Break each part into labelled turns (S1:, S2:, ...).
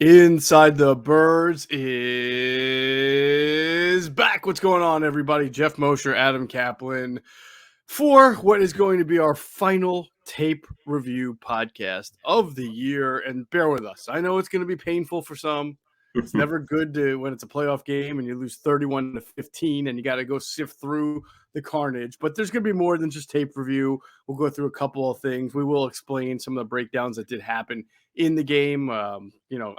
S1: Inside the Birds is back. What's going on, everybody? Geoff Mosher, Adam Caplan, for what is going to be our final tape review podcast of the year. And bear with us. I know it's going to be painful for some. It's never good when it's a playoff game and you lose 31-15 and you got to go sift through the carnage. But there's going to be more than just tape review. We'll go through a couple of things. We will explain some of the breakdowns that did happen in the game. I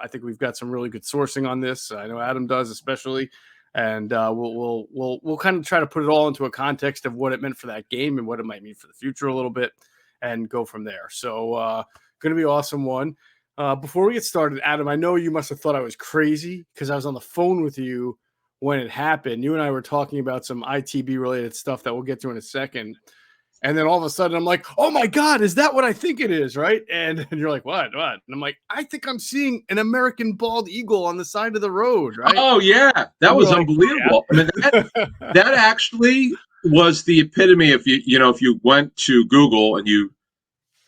S1: think we've got some really good sourcing on this. I know Adam does, especially. And we'll kind of try to put it all into a context of what it meant for that game and what it might mean for the future a little bit and go from there. So going to be an awesome one. Before we get started, Adam, I know you must have thought I was crazy because I was on the phone with you when it happened. You and I were talking about some ITB-related stuff that we'll get to in a second. And then all of a sudden, I'm like, oh, my God, is that what I think it is, right? And you're like, what? And I'm like, I think I'm seeing an American bald eagle on the side of the road, right?
S2: Oh, yeah. That was unbelievable. Yeah. I mean, that actually was the epitome. If you went to Google and you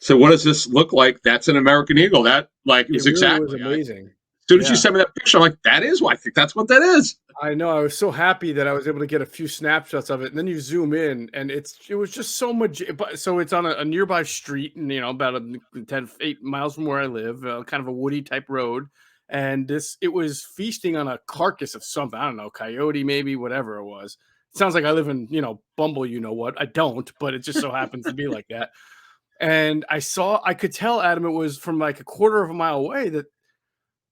S2: said, what does this look like? That's an American eagle. That it was really exactly
S1: amazing.
S2: As soon as you sent me that picture, I'm like, that is what I think that's what that is.
S1: I know. I was so happy that I was able to get a few snapshots of it. And then you zoom in and it was just so much. So it's on a nearby street and, about 8 miles from where I live, kind of a woody type road. And it was feasting on a carcass of something. I don't know, coyote, maybe, whatever it was. It sounds like I live in, Bumble, you know what? I don't, but it just so happens to be like that. And I could tell, Adam, it was from like a quarter of a mile away that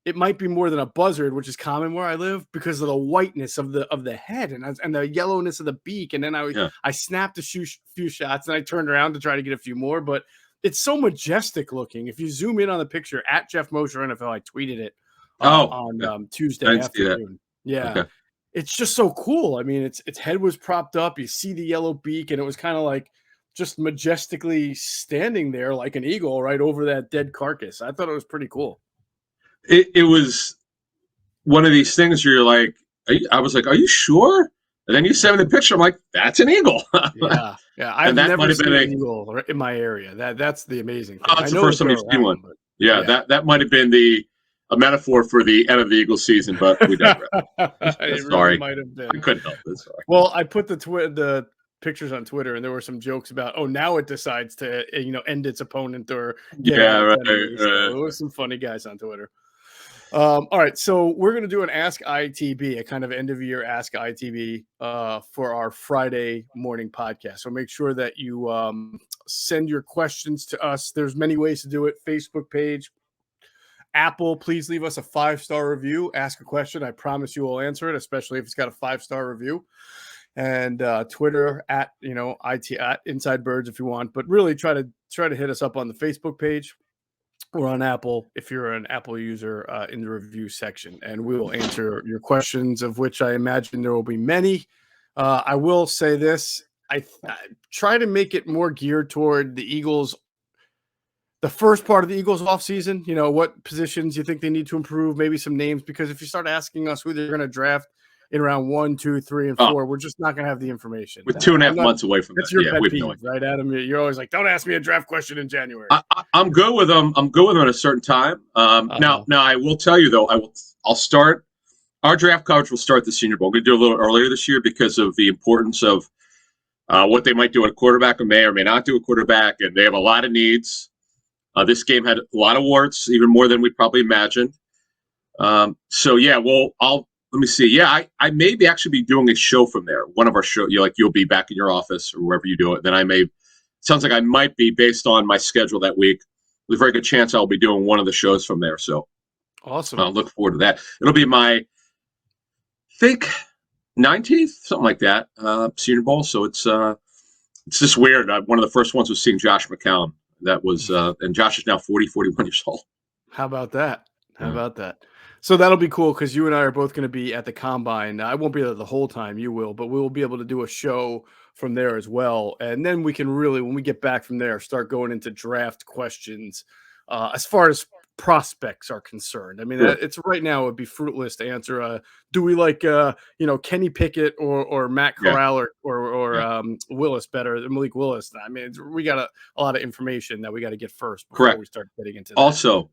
S1: it might be more than a buzzard, which is common where I live because of the whiteness of the head and the yellowness of the beak. And then I snapped a few shots and I turned around to try to get a few more, but it's so majestic looking. If you zoom in on the picture at Geoff Mosher NFL, I tweeted it on Tuesday afternoon. Yeah. Okay. It's just so cool. I mean, its head was propped up. You see the yellow beak and it was kind of like just majestically standing there like an eagle right over that dead carcass. I thought it was pretty cool.
S2: It was one of these things where you're like, I was like, are you sure? And then you send me the picture. I'm like, that's an eagle.
S1: Yeah. I've never seen an eagle in my area. That's the amazing thing.
S2: Oh, it's the first time you've seen one. Yeah, that might have been a metaphor for the end of the Eagles season, but we digress.
S1: It really might have been.
S2: I couldn't help it. Sorry.
S1: Well, I put the pictures on Twitter, and there were some jokes about, now it decides to, end its opponent or get
S2: right.
S1: So there was some funny guys on Twitter. All right, so we're going to do an Ask ITB, a kind of end-of-year Ask ITB for our Friday morning podcast. So make sure that you send your questions to us. There's many ways to do it. Facebook page, Apple, please leave us a 5-star review. Ask a question. I promise you will answer it, especially if it's got a 5-star review. And Twitter at Inside Birds if you want. But really try to hit us up on the Facebook page. Or on Apple, if you're an Apple user, in the review section, and we will answer your questions, of which I imagine there will be many. I will say this: I try to make it more geared toward the Eagles, the first part of the Eagles offseason. What positions you think they need to improve, maybe some names, because if you start asking us who they're going to draft in round 1, 2, 3, and 4, we're just not going to have the information.
S2: We're 2.5 months away from that.
S1: That's your pet peeve, right, Adam? You're always like, don't ask me a draft question in January.
S2: I'm good with them. I'm good with them at a certain time. Now I will tell you though, I'll start. Our draft coverage will start the Senior Bowl. We're going to do a little earlier this year because of the importance of what they might do at a quarterback or may not do a quarterback, and they have a lot of needs. This game had a lot of warts, even more than we probably imagined. Let me see. Yeah, I may be actually be doing a show from there. One of our shows, you'll be back in your office or wherever you do it. Then sounds like I might be, based on my schedule that week, with a very good chance I'll be doing one of the shows from there. So
S1: awesome.
S2: I'll look forward to that. It'll be my, I think, 19th, something like that, Senior Bowl. So it's just weird. One of the first ones was seeing Josh McCown. That was, and Josh is now 41 years old.
S1: How about that? So that'll be cool because you and I are both going to be at the Combine. I won't be there the whole time. You will, but we'll be able to do a show from there as well. And then we can really, when we get back from there, start going into draft questions. As far as prospects are concerned. I mean,
S2: Sure.
S1: it's right now it would be fruitless to answer. Do we like Kenny Pickett or Matt Corral or Willis better than Malik Willis? I mean, we got a lot of information that we got to get first before we start getting into that.
S2: Also,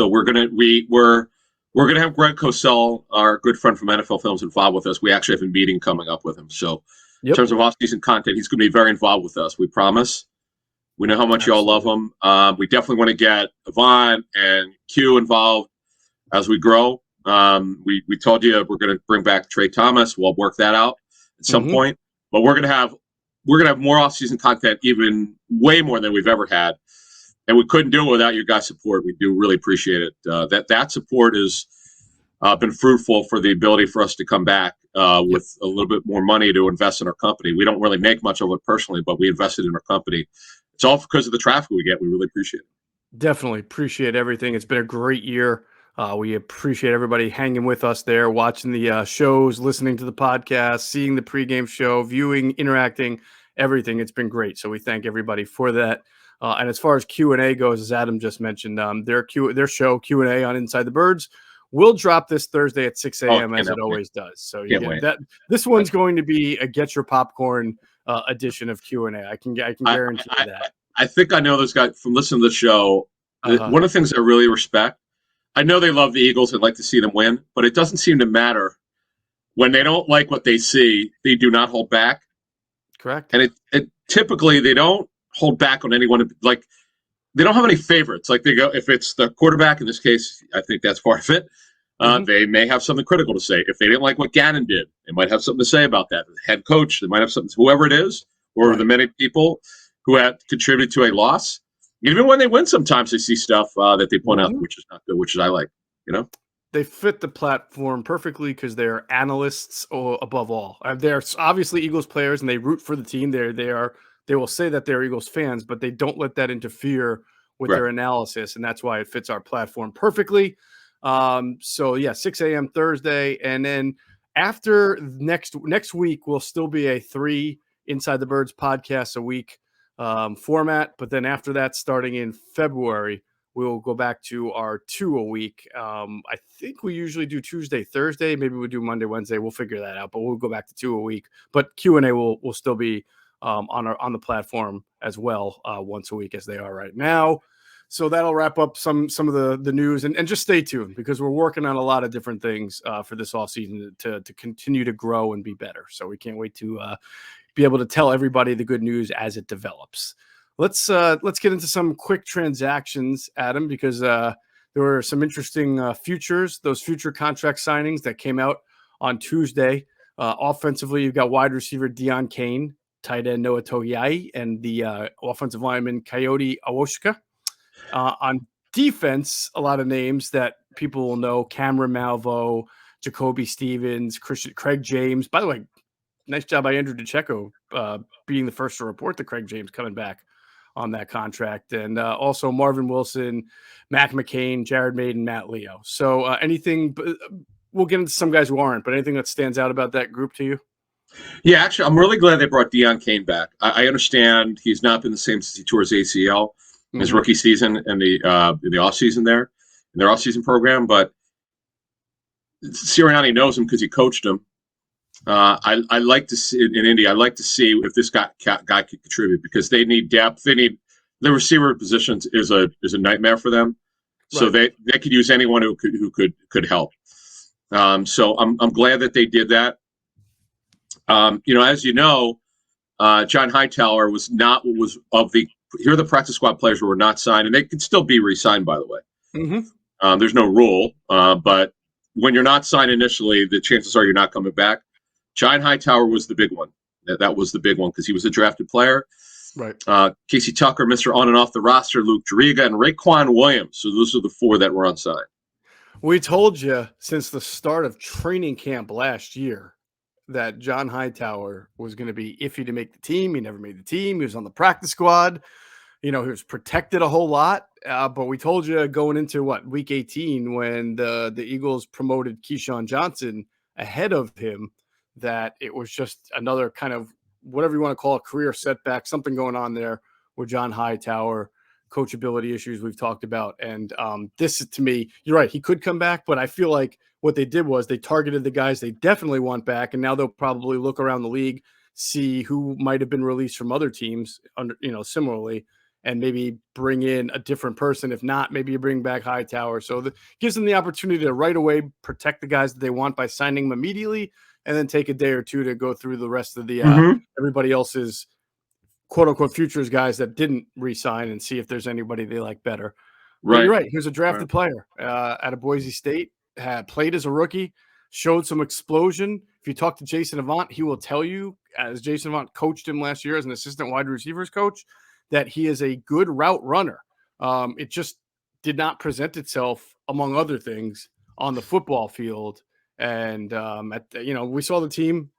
S2: we're gonna have Greg Cosell, our good friend from NFL Films, involved with us. We actually have a meeting coming up with him. So, in terms of off-season content, he's going to be very involved with us. We promise. We know how much y'all love him. We definitely want to get Yvonne and Q involved as we grow. We told you we're going to bring back Trey Thomas. We'll work that out at some point. But we're going to have more off-season content, even way more than we've ever had. And we couldn't do it without your guys' support. We do really appreciate it. That support has been fruitful for the ability for us to come back with a little bit more money to invest in our company. We don't really make much of it personally, but we invested in our company. It's all because of the traffic we get. We really appreciate it.
S1: Definitely appreciate everything. It's been a great year. We appreciate everybody hanging with us there, watching the shows, listening to the podcast, seeing the pregame show, viewing, interacting, everything. It's been great. So we thank everybody for that. And as far as Q&A goes, as Adam just mentioned, their show Q&A on Inside the Birds will drop this Thursday at 6 a.m. as it always does. So you get that. This one's going to be a get your popcorn edition of Q&A. I can guarantee you that.
S2: I think I know those guys from listening to the show. One of the things I really respect, I know they love the Eagles and like to see them win, but it doesn't seem to matter. When they don't like what they see, they do not hold back.
S1: Correct.
S2: And it typically they don't hold back on anyone. Like, they don't have any favorites. Like, they go, if it's the quarterback, in this case, I think that's part of it. They may have something critical to say. If they didn't like what Gannon did, they might have something to say about that. The head coach, they might have something, whoever it is, or the many people who have contributed to a loss. Even when they win, sometimes they see stuff that they point out, which is not good, which is I like,
S1: They fit the platform perfectly because they're analysts above all. They're obviously Eagles players and they root for the team. They will say that they're Eagles fans, but they don't let that interfere with their analysis, and that's why it fits our platform perfectly. 6 a.m. Thursday, and then after next week will still be a 3 Inside the Birds podcasts a week format, but then after that, starting in February, we will go back to our 2 a week. I think we usually do Tuesday, Thursday. Maybe we do Monday, Wednesday. We'll figure that out, but we'll go back to 2 a week. But Q&A will still be on the platform as well once a week as they are right now. So that'll wrap up some of the news, and just stay tuned because we're working on a lot of different things for this offseason to continue to grow and be better. So we can't wait to be able to tell everybody the good news as it develops. Let's get into some quick transactions, Adam, because there were some interesting those future contract signings that came out on Tuesday. Offensively, you've got wide receiver Deion Kane, tight end Noah Togiai, and the offensive lineman Coyote Awoshka. On defense, a lot of names that people will know: Cameron Malvo, Jacoby Stevens, Craig James. By the way, nice job by Andrew DeCecco being the first to report that Craig James coming back on that contract. And also Marvin Wilson, Mac McCain, Jared Maiden, Matt Leo. So anything, we'll get into some guys who aren't, but anything that stands out about that group to you?
S2: Yeah, actually, I'm really glad they brought Deion Kane back. I understand he's not been the same since he tore his ACL in his rookie season and the offseason there, in their offseason program, but Sirianni knows him because he coached him. I like to see in Indy. I like to see if this guy could contribute because they need depth. They need the receiver positions is a nightmare for them. So they could use anyone who could help. So I'm glad that they did that. As you know, John Hightower was not what was of the. Here are the practice squad players who were not signed, and they could still be re-signed, by the way. There's no rule, but when you're not signed initially, the chances are you're not coming back. John Hightower was the big one. That was the big one because he was a drafted player.
S1: Right.
S2: Casey Tucker, Mr. On and Off the roster, Luke Juriga, and Raekwon Williams. So those are the 4 that were unsigned.
S1: We told you since the start of training camp last year that John Hightower was going to be iffy to make the team. He never made the team. He was on the practice squad. He was protected a whole lot. But we told you going into week 18 when the Eagles promoted Keyshawn Johnson ahead of him that it was just another kind of whatever you want to call a career setback, something going on there with John Hightower. coachability issues we've talked about. And this, to me, you're right. He could come back, but I feel like what they did was they targeted the guys they definitely want back, and now they'll probably look around the league, see who might have been released from other teams under, similarly, and maybe bring in a different person. If not, maybe you bring back Hightower. So it gives them the opportunity to right away protect the guys that they want by signing them immediately, and then take a day or two to go through the rest of the everybody else's quote unquote futures guys that didn't re-sign and see if there's anybody they like better. Right. But you're right. Here's a drafted player out of Boise State, had played as a rookie, showed some explosion. If you talk to Jason Avant, he will tell you, as Jason Avant coached him last year as an assistant wide receivers coach, that he is a good route runner. It just did not present itself, among other things, on the football field. And, we saw the team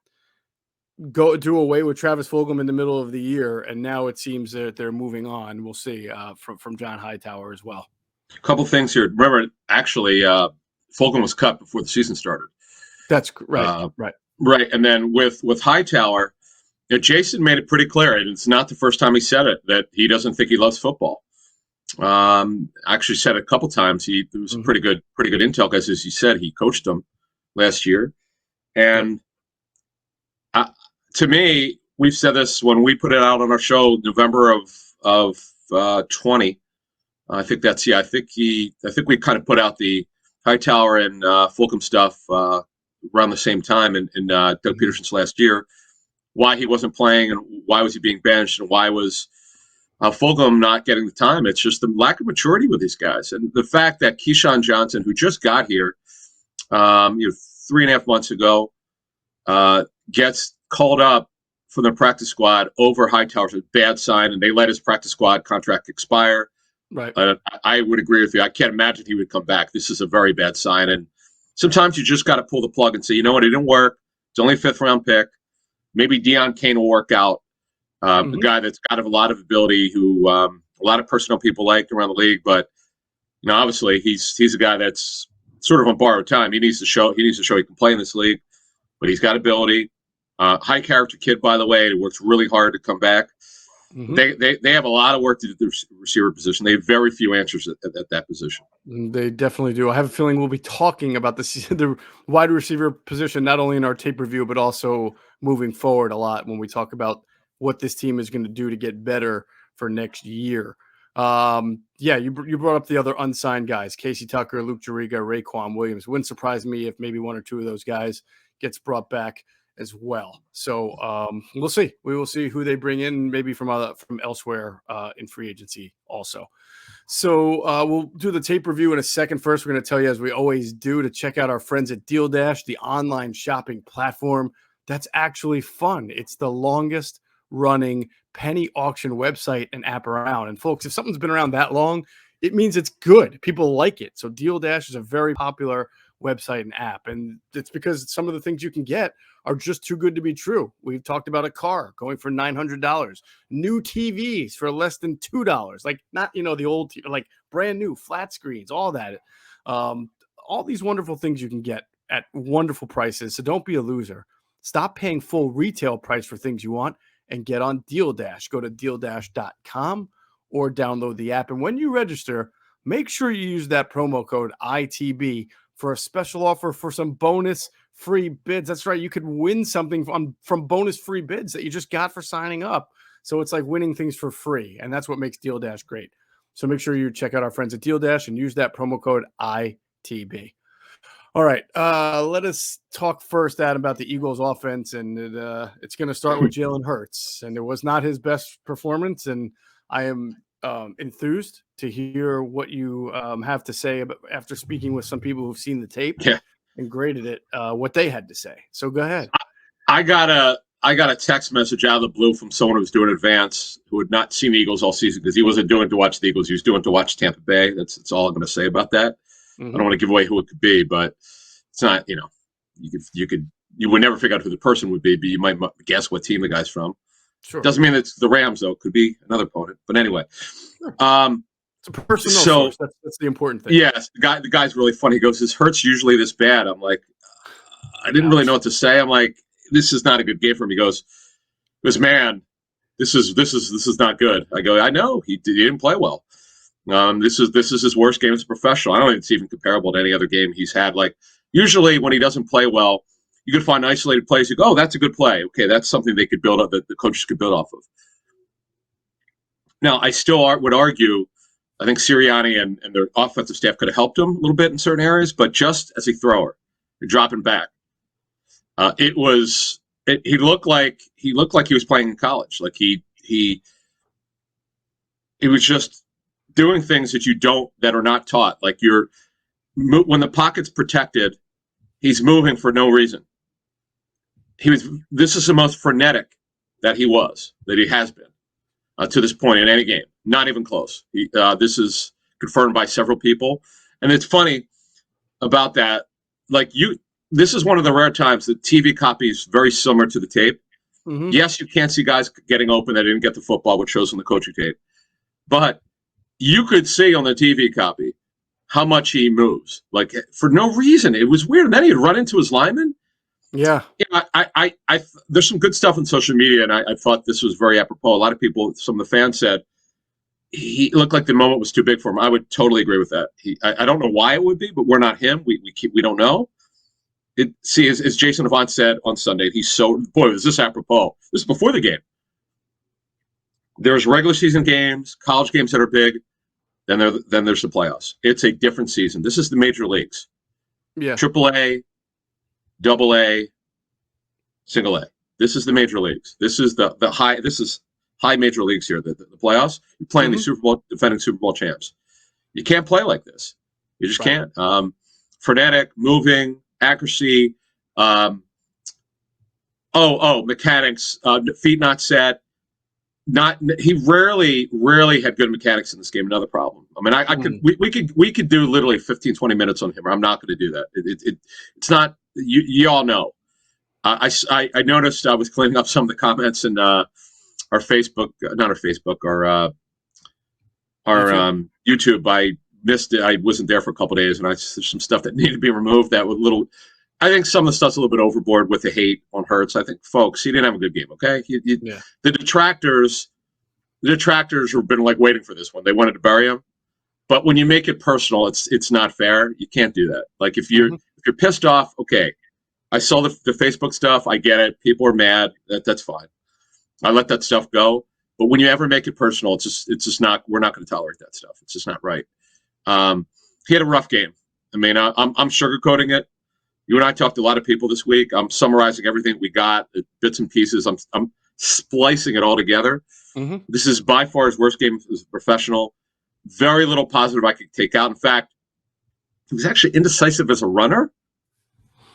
S1: do away with Travis Fulgham in the middle of the year, and now it seems that they're moving on. We'll see from John Hightower as well.
S2: A couple things here. Remember, actually, Fulgham was cut before the season started.
S1: That's right.
S2: Right. And then with Hightower, Jason made it pretty clear, and it's not the first time he said it, that he doesn't think he loves football. Actually said it a couple times. It was pretty good intel, because as he said, he coached them last year. And to me, we've said this when we put it out on our show, November of 20. I think we kind of put out the Hightower and Fulgham stuff around the same time in Doug Peterson's last year. Why he wasn't playing, and why was he being benched, and why was Fulgham not getting the time. It's just the lack of maturity with these guys, and the fact that Keyshawn Johnson, who just got here 3.5 months ago, gets called up for the practice squad over Hightower's a bad sign, and they let his practice squad contract expire.
S1: Right.
S2: I would agree with you. I can't imagine he would come back. This is a very bad sign, and sometimes you just got to pull the plug and say, you know what, it didn't work. It's only a 5th-round pick. Maybe Deion Kane will work out. A guy that's got a lot of ability, who a lot of personnel people like around the league, but obviously he's a guy that's sort of on borrowed time. He needs to show he can play in this league, but he's got ability. High character kid, by the way. He works really hard to come back. They have a lot of work to do at the receiver position. They have very few answers at that position.
S1: They definitely do. I have a feeling we'll be talking about the wide receiver position, not only in our tape review, but also moving forward a lot when we talk about what this team is going to do to get better for next year. You brought up the other unsigned guys, Casey Tucker, Luke Juriga, Raekwon Williams. Wouldn't surprise me if maybe 1 or 2 of those guys gets brought back as well. So we'll see. We will see who they bring in, maybe from elsewhere in free agency also. So we'll do the tape review in a second. First, we're going to tell you, as we always do, to check out our friends at Deal Dash, the online shopping platform that's actually fun. It's the longest running penny auction website and app around. And folks, if something's been around that long, it means it's good. People like it. So Deal Dash is a very popular website and app. And it's because some of the things you can get are just too good to be true. We've talked about a car going for $900, new TVs for less than $2, like not, the old, like brand new flat screens, all that. All these wonderful things you can get at wonderful prices. So don't be a loser. Stop paying full retail price for things you want and get on Deal Dash. Go to dealdash.com or download the app. And when you register, make sure you use that promo code ITB for a special offer for some bonus free bids. That's right. You could win something from bonus free bids that you just got for signing up. So it's like winning things for free. And that's what makes Deal Dash great. So make sure you check out our friends at Deal Dash and use that promo code ITB. All right. Let us talk first, Adam, about the Eagles offense. And it's going to start with Jalen Hurts. And it was not his best performance. And I am enthused to hear what you have to say about, after speaking with some people who've seen the tape and graded it, what they had to say. So go ahead.
S2: I got a text message out of the blue from someone who was doing advance, who had not seen the Eagles all season, because he wasn't doing it to watch the Eagles. He was doing it to watch Tampa Bay. That's all I'm going to say about that. I don't want to give away who it could be, but it's not, you would never figure out who the person would be, but you might guess what team the guy's from. Sure. Doesn't mean it's the Rams, though. It could be another opponent. But anyway.
S1: Sure. It's a personal source. That's the important thing.
S2: Yes. The guy's really funny. He goes, "His Hurts usually this bad?" I'm like, I didn't really know what to say. I'm like, this is not a good game for him. He goes, man, this is not good. I go, I know. He didn't play well. This is his worst game as a professional. I don't think it's even comparable to any other game he's had. Like usually when he doesn't play well, you could find isolated plays. You go, oh, that's a good play. Okay, that's something they could build up that the coaches could build off of. Now, I still would argue, I think Sirianni and their offensive staff could have helped him a little bit in certain areas, but just as a thrower, dropping back, he looked like he was playing in college. Like he was just doing things that are not taught. Like when the pocket's protected, he's moving for no reason. This is the most frenetic that he has been to this point in any game. Not even close. This is confirmed by several people. And it's funny about that. Like this is one of the rare times that TV copy is very similar to the tape. Mm-hmm. Yes, you can't see guys getting open that didn't get the football, which shows on the coaching tape. But you could see on the TV copy how much he moves, like for no reason. It was weird. And then he'd run into his lineman.
S1: Yeah.
S2: I there's some good stuff on social media, and I thought this was very apropos. A lot of people, some of the fans said he looked like the moment was too big for him. I would totally agree with that. I don't know why it would be, but we're not him. We don't know. As Jason Avant said on Sunday, is this apropos? This is before the game. There's regular season games, college games that are big. Then there's the playoffs. It's a different season. This is the major leagues.
S1: Yeah.
S2: AAA, AA, single A. This is the major leagues. This is the high. This is high major leagues here. The playoffs. You're playing the defending Super Bowl champs. You can't play like this. You just can't. Frenetic, moving, accuracy. Mechanics. Feet not set. He rarely had good mechanics in this game. Another problem. I mean, we could do literally 15, 20 minutes on him. I'm not going to do that. It's not. You all know. I noticed I was cleaning up some of the comments in our Facebook, not our Facebook, our YouTube. I missed it. I wasn't there for a couple of days, and there's some stuff that needed to be removed. That was I think some of the stuff's a little bit overboard with the hate on Hurts. I think, folks, he didn't have a good game. Okay, the detractors have been like waiting for this one. They wanted to bury him, but when you make it personal, it's not fair. You can't do that. Like if you're pissed off, okay. I saw the Facebook stuff. I get it. People are mad. That's fine. I let that stuff go. But when you ever make it personal, it's just not. We're not going to tolerate that stuff. It's just not right. He had a rough game. I mean, I'm sugarcoating it. You and I talked to a lot of people this week. I'm summarizing everything we got, bits and pieces. I'm splicing it all together. Mm-hmm. This is by far his worst game as a professional. Very little positive I could take out. In fact, he was actually indecisive as a runner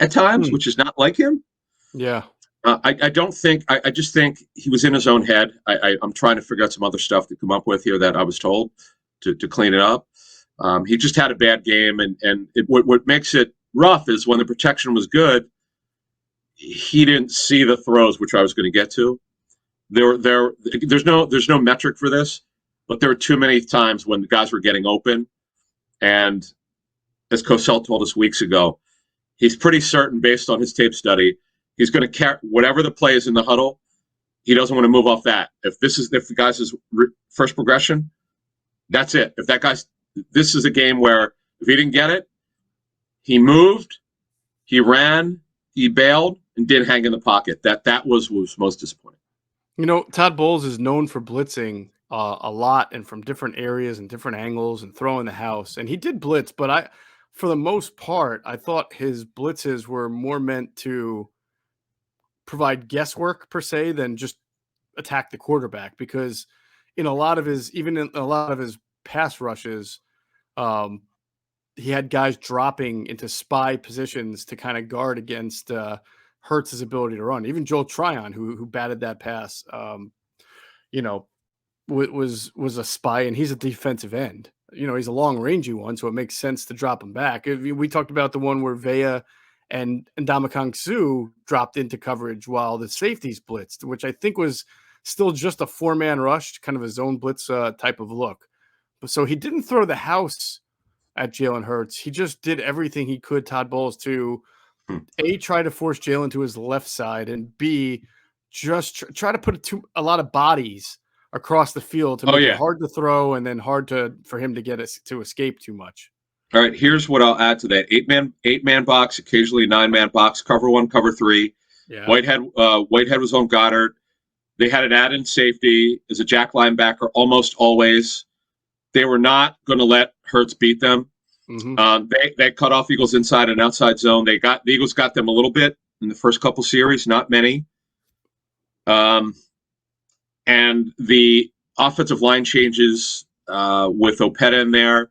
S2: at times, which is not like him.
S1: Yeah.
S2: I just think he was in his own head. I'm trying to figure out some other stuff to come up with here that I was told to clean it up. He just had a bad game, and what makes it rough is when the protection was good, he didn't see the throws, which I was going to get to. There's no metric for this, but there were too many times when the guys were getting open, and as Cosell told us weeks ago, he's pretty certain, based on his tape study, he's going to carry whatever the play is in the huddle. He doesn't want to move off that. If the guy's first progression, that's it. This is a game where if he didn't get it, he moved, he ran, he bailed, and didn't hang in the pocket. That was most disappointing.
S1: You know, Todd Bowles is known for blitzing a lot and from different areas and different angles and throwing the house. And he did blitz, but for the most part, I thought his blitzes were more meant to provide guesswork per se than just attack the quarterback, because in a lot of his pass rushes, he had guys dropping into spy positions to kind of guard against Hurts' ability to run. Even Joel Tryon, who batted that pass, was a spy, and he's a defensive end. He's a long rangey one, so it makes sense to drop him back. We talked about the one where Vea and Ndamukong Suh dropped into coverage while the safeties blitzed, which I think was still just a 4-man rush, kind of a zone blitz type of look. But so he didn't throw the house at Jalen Hurts. He just did everything he could, Todd Bowles, to A, try to force Jalen to his left side, and B, just try to put a lot of bodies across the field to make it hard to throw and then hard for him to get us to escape too much.
S2: All right, here's what I'll add to that: eight man box, occasionally 9-man box, cover 1, cover 3.
S1: Yeah.
S2: Whitehead was on Goddard. They had an add-in safety as a jack linebacker almost always. They were not going to let Hurts beat them.
S1: Mm-hmm.
S2: They cut off Eagles inside and outside zone. The Eagles got them a little bit in the first couple series, not many. And the offensive line changes with Opeta in there.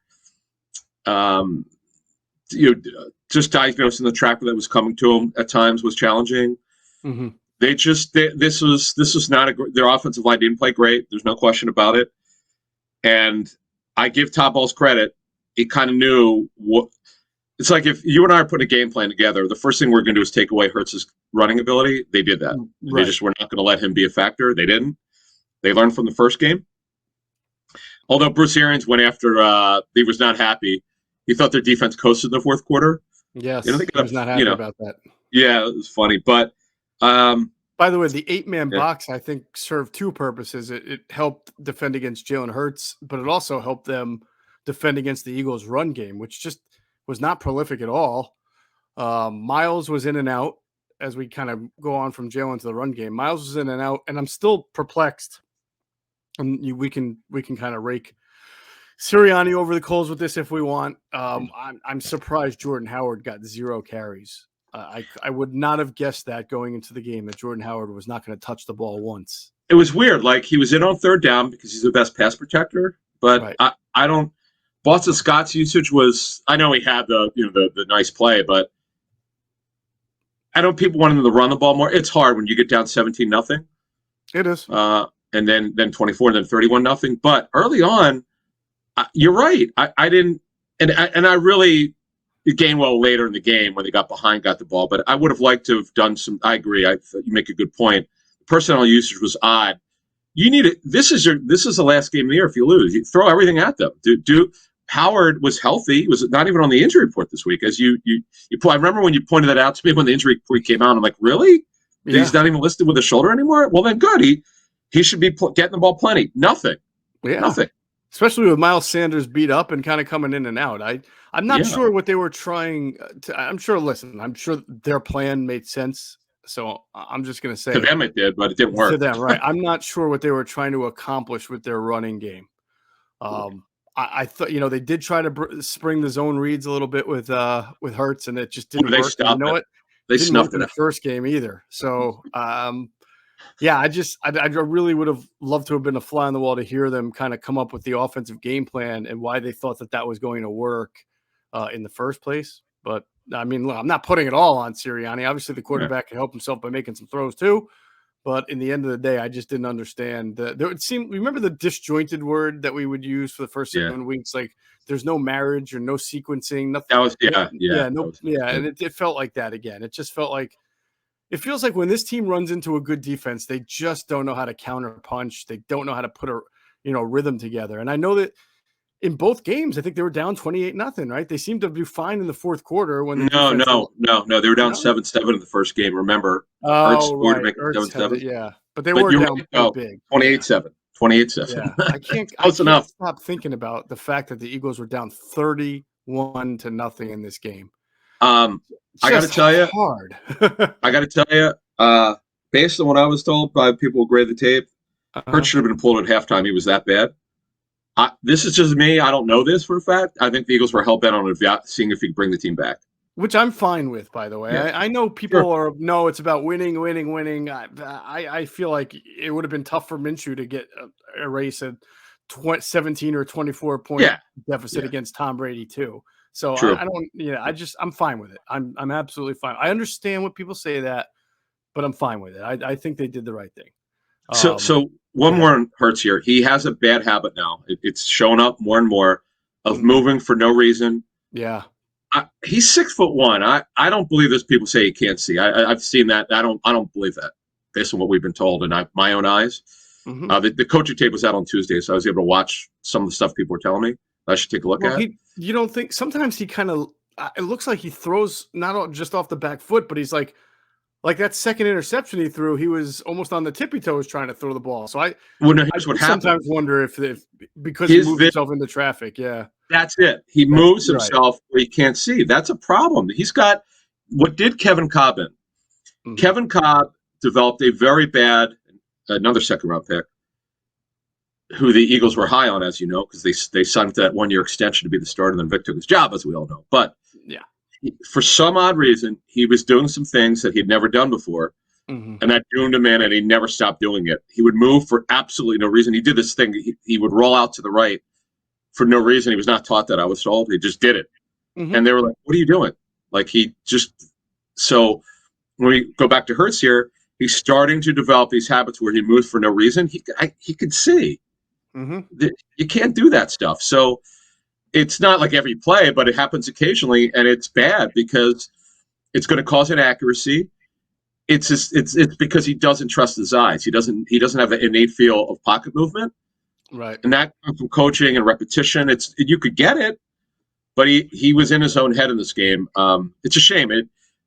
S2: Just diagnosing the trap that was coming to him at times was challenging.
S1: Mm-hmm.
S2: This was not their offensive line didn't play great. There's no question about it. And I give Todd Bowles credit. He kind of knew what it's like. If you and I are putting a game plan together, the first thing we're going to do is take away Hurts' running ability. They did that.
S1: Right.
S2: They just were not going to let him be a factor. They didn't. They learned from the first game. Although Bruce Arians went after, he was not happy. He thought their defense coasted in the fourth quarter.
S1: Yes, he was not happy about that.
S2: Yeah, it was funny. But
S1: by the way, the 8-man box, I think, served two purposes. It helped defend against Jalen Hurts, but it also helped them defend against the Eagles' run game, which just was not prolific at all. Miles was in and out as we kind of go on from Jalen to the run game. Miles was in and out, and I'm still perplexed. And we can kind of rake Sirianni over the coals with this if we want. I'm surprised Jordan Howard got 0 carries. I would not have guessed that going into the game that Jordan Howard was not going to touch the ball once.
S2: It was weird. Like, he was in on third down because he's the best pass protector, but right. I don't. Boston Scott's usage was. I know he had the nice play, but I know people wanted him to run the ball more. It's hard when you get down 17-0.
S1: It is.
S2: And then 24, and then 31-0. But early on, you're right. I didn't, and I really. Gainwell later in the game when they got behind got the ball, but I would have liked to have done some. I agree. You make a good point. Personnel usage was odd. You need it. This is the last game of the year. If you lose, you throw everything at them. Howard was healthy. He was not even on the injury report this week. As you I remember when you pointed that out to me when the injury report came out. I'm like, really? Yeah. He's not even listed with a shoulder anymore. Well, then good. He should be getting the ball plenty. Nothing.
S1: Yeah.
S2: Nothing.
S1: Especially with Miles Sanders beat up and kind of coming in and out. I'm not sure what they were trying to. I'm sure their plan made sense. So I'm just going to say
S2: to them it did, but it didn't work.
S1: To them, right? I'm not sure what they were trying to accomplish with their running game. I thought they did try to spring the zone reads a little bit with Hurts, and it just didn't work. You know what?
S2: They
S1: didn't
S2: snuffed
S1: work in the first game either. So. I really would have loved to have been a fly on the wall to hear them kind of come up with the offensive game plan and why they thought that was going to work in the first place. But I mean, look, I'm not putting it all on Sirianni. Obviously, the quarterback can help himself by making some throws too. But in the end of the day, I just didn't understand. Remember the disjointed word that we would use for the first 7 weeks? Like there's no marriage or no sequencing. Nothing.
S2: That was
S1: and it felt like that again. It just felt like. It feels like when this team runs into a good defense, they just don't know how to counter punch. They don't know how to put a rhythm together. And I know that in both games, I think they were down 28-0, right? They seemed to be fine in the fourth quarter when
S2: No, they were down 7-7 in the first game. Remember, Hurts scored to make it 7-7.
S1: Yeah, but they were down big.
S2: 28-7. 28-7.
S1: Yeah, I can't stop thinking about the fact that the Eagles were down 31-0 in this game.
S2: I got to tell you,
S1: hard.
S2: I got to tell you, based on what I was told by people who grade the tape, Hurts should have been pulled at halftime. He was that bad. This is just me. I don't know this for a fact. I think the Eagles were hell-bent on seeing if he could bring the team back. Which
S1: I'm fine with, by the way. Yeah. I know people it's about winning. I feel like it would have been tough for Minshew to get a race at 17 or 24 point deficit against Tom Brady too. So I don't, I'm fine with it. I'm absolutely fine. I understand what people say but I'm fine with it. I think they did the right thing.
S2: So one more on Hurts here. He has a bad habit now. It's shown up more and more of moving for no reason.
S1: Yeah.
S2: He's 6'1". I don't believe those people say he can't see. I've seen that. I don't believe that based on what we've been told and my own eyes. Mm-hmm. The coaching tape was out on Tuesday, so I was able to watch some of the stuff people were telling me. I should take a look at.
S1: You don't think sometimes he kind of it looks like he throws not just off the back foot, but he's like Like that second interception he threw, he was almost on the tippy toes trying to throw the ball. So I sometimes wonder if because he moved himself into traffic. Yeah,
S2: that's it. He moves himself where he can't see. That's a problem. He's got what did Kevin Cobb in? Mm-hmm. Kevin Cobb developed a very bad another second round pick, who the Eagles were high on, as you know, because they signed that 1 year extension to be the starter, and then Vic took his job, as we all know. But
S1: yeah.
S2: For some odd reason, he was doing some things that he'd never done before, and that doomed him in, and he never stopped doing it. He would move for absolutely no reason. He did this thing. He would roll out to the right for no reason. He was not taught that, I was told. He just did it. And they were like, what are you doing? Like, he just – so when we go back to Hurts here, he's starting to develop these habits where he moves for no reason. He could see. You can't do that stuff. So – it's not like every play, but it happens occasionally, and it's bad because it's going to cause inaccuracy. It's because he doesn't trust his eyes. He doesn't have the innate feel of pocket movement,
S1: right?
S2: And that comes from coaching and repetition. You could get it, but he was in his own head in this game. It's a shame.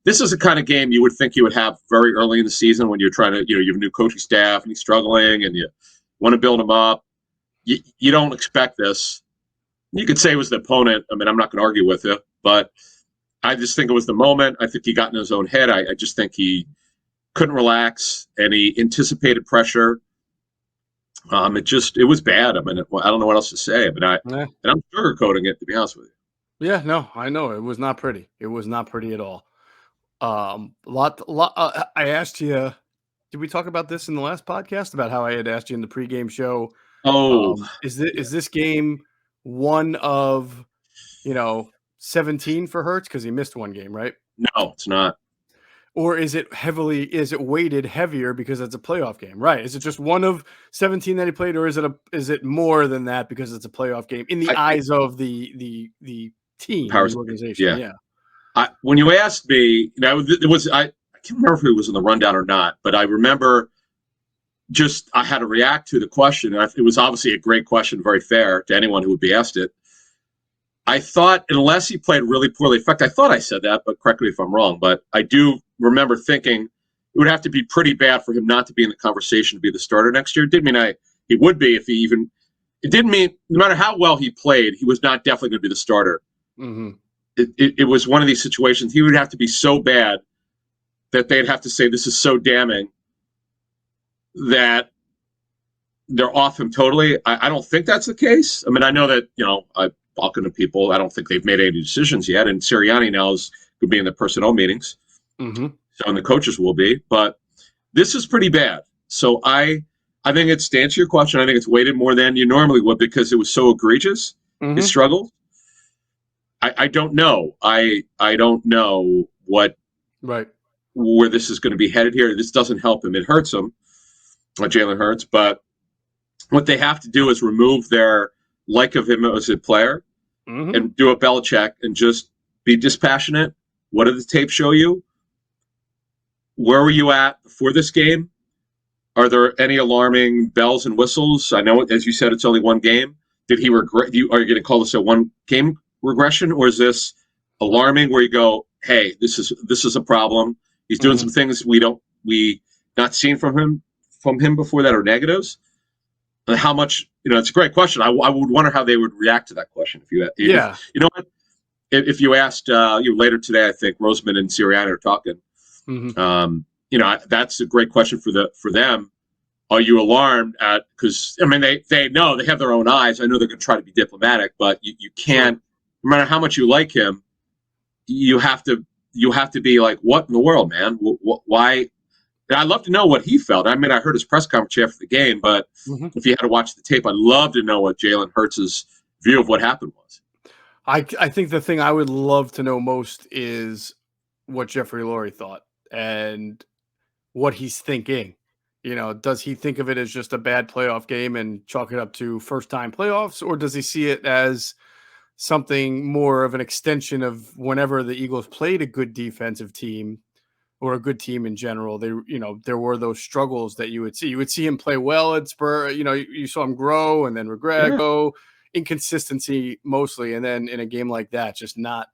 S2: This is the kind of game you would think you would have very early in the season when you're trying to, you have a new coaching staff and he's struggling and you want to build him up. You don't expect this. You could say it was the opponent. I mean, I'm not going to argue with you, but I just think it was the moment. I think he got in his own head. I just think he couldn't relax, and he anticipated pressure. It was bad. I mean, I don't know what else to say. I mean, and I'm sugarcoating it, to be honest with
S1: you. Yeah, no, I know it was not pretty. It was not pretty at all. I asked you. Did we talk about this in the last podcast about how I had asked you in the pregame show? Is this game one of 17 for Hurts because he missed one game, right?
S2: No, it's not.
S1: Or is it weighted heavier because it's a playoff game, right? Is it just one of 17 that he played, or is it more than that because it's a playoff game in the eyes of the team, the organization?
S2: Yeah. When you asked me, it was I can't remember if it was in the rundown or not, but I remember I had to react to the question. It was obviously a great question, very fair to anyone who would be asked it. I thought, unless he played really poorly, in fact, I thought I said that, but correct me if I'm wrong, but I do remember thinking it would have to be pretty bad for him not to be in the conversation to be the starter next year. It didn't mean he would be if he even – it didn't mean no matter how well he played, he was not definitely going to be the starter. It was one of these situations. He would have to be so bad that they'd have to say this is so damning that they're off him totally. I don't think that's the case. I mean, I know that, I'm talking to people. I don't think they've made any decisions yet. And Sirianni now is going to be in the personnel meetings. So, and the coaches will be. But this is pretty bad. So I think it's, to answer your question, I think it's weighted more than you normally would because it was so egregious, his struggle. I don't know. I don't know where this is going to be headed here. This doesn't help him. It hurts him. Jalen Hurts, but what they have to do is remove their like of him as a player and do a Belichick and just be dispassionate. What did the tape show you? Where were you at before this game? Are there any alarming bells and whistles? I know, as you said, it's only one game. Did he regret? Are you going to call this a one-game regression, or is this alarming where you go, hey, this is a problem? He's doing some things we not seen from him before that are negatives. And how much, it's a great question. I would wonder how they would react to that question. You know what? If you asked later today, I think Roseman and Sirianni are talking. That's a great question for them. Are you alarmed because they know, they have their own eyes. I know they're going to try to be diplomatic, but you can't, no matter how much you like him, you have to be like, what in the world, man? Why? And I'd love to know what he felt. I mean, I heard his press conference after the game, but if you had to watch the tape, I'd love to know what Jalen Hurts' view of what happened was.
S1: I think the thing I would love to know most is what Jeffrey Lurie thought and what he's thinking. Does he think of it as just a bad playoff game and chalk it up to first-time playoffs, or does he see it as something more of an extension of whenever the Eagles played a good defensive team or a good team in general, there were those struggles that you would see. You would see him play well at Spur. You saw him grow and then regret, go, inconsistency mostly, and then in a game like that, just not